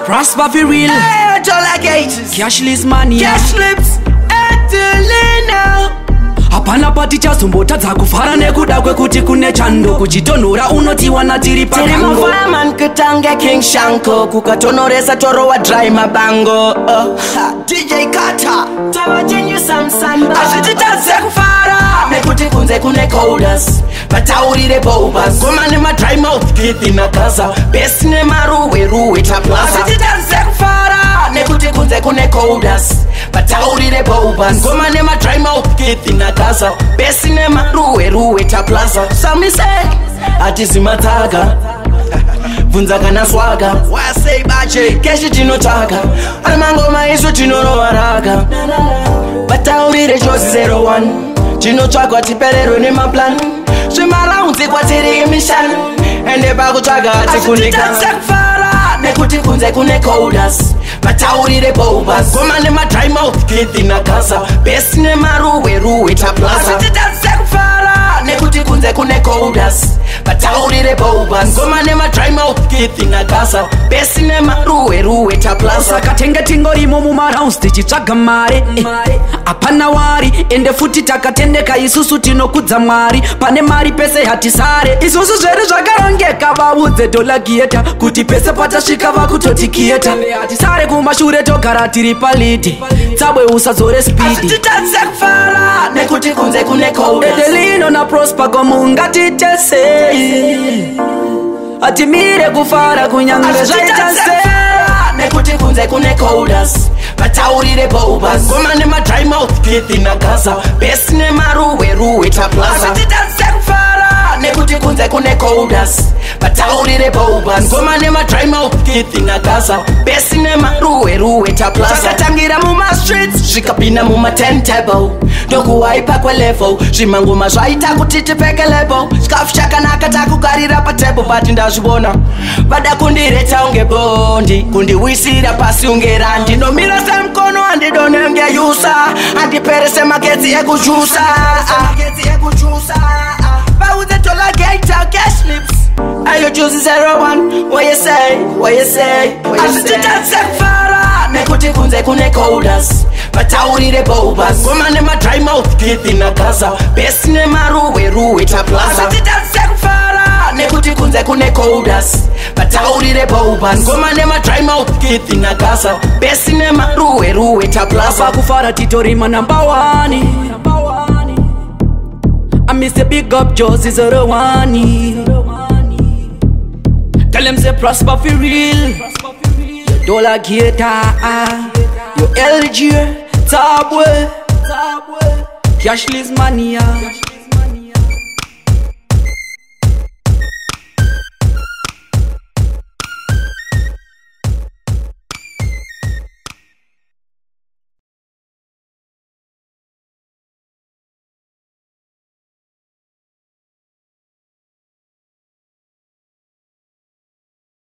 Prosper for real. Cashless money. Cash lips. Hapana pati chasombotadza kufara nekuda kwekuti kune chando kuchitonhora unotiwana tiri pakango. Fireman kutange King Shanko kukatonoresa toro wa dry mabango. DJ Kata tawachenyu samsamba azvititadze kufara nekuti kunze kune coders vataurire bobas goma nemadry mouth kithi nagaza besi nemaruwe taplaza azvititadze kufara nekuti kunze kune coders vataurire bobas goma nemadry mouth kithi nagaza besi nemaruwe taplaza samise atizimatsaga bvunza kana swaga wasei bache keshi tinotaka amangoma isu tinorovaraga vataurire chose 01 tinotsvagwa tipererwe nemaplan zvimaraunzi kwatiri imishani ende pakutsvaga tikundikafara nekuti kunze kune coders vataurire bobas goma nemadry mouth kithi nagaza besi nemaruwe taplaza nekuti kunze kune coders vataurire bobas goma nemadry mouth kithi nagaza besi nemaruwe taplaza saka tenge tingorimo mumarauns tichitsvaga mari hapana wari ende futi takatendeka isusu tinokudza mwari pane mari pese hatisare isusu zvedu zvakarongeka vaudze dolagieta kuti pese patasvika vakutotikieta hatisare kumashure togara tiri palidi tsabwe usadzore spidi nekuti kunze kune coders edelino na prosper komungatitesei atimire kufara kunyange zvaitasei nekuti kunze kune coders vataurire bobas goma nemadry mouth kithi nagaza besi nemaruwe taplaza nekuti kunze kune coders vataurire bobas goma nemadry mouth kithi nagaza besi nemaruwe taplaza zvakatangira mumastreets zvikapinda muma10 ndokuwaipa kwelevel zvimangoma zvaita kuti tipfeke level chikafu chakanaka takugarira patable but ndazvibona vada kundireta unge bondi kundiwisira pasi unge randi ndomira semkono handidonenge yusa handiperese magetsi ekujusa vaudze tolagaita cash lips ayo juice 01 what you say azvititadze kufara nekuti kunze kune coders vataurire bobas goma nemadry mouth kithi nagaza besi nemaruwe taplaza azvititadze kufara nekuti kunze kune coders vataurire bobas goma nemadry mouth kithi nagaza besi nemaruwe taplaza kufara titorima number 1 I miss a big up Josie 01. Tell them say prosper for real. Dollar Gator, your LG, Tabwe, Cashless Mania.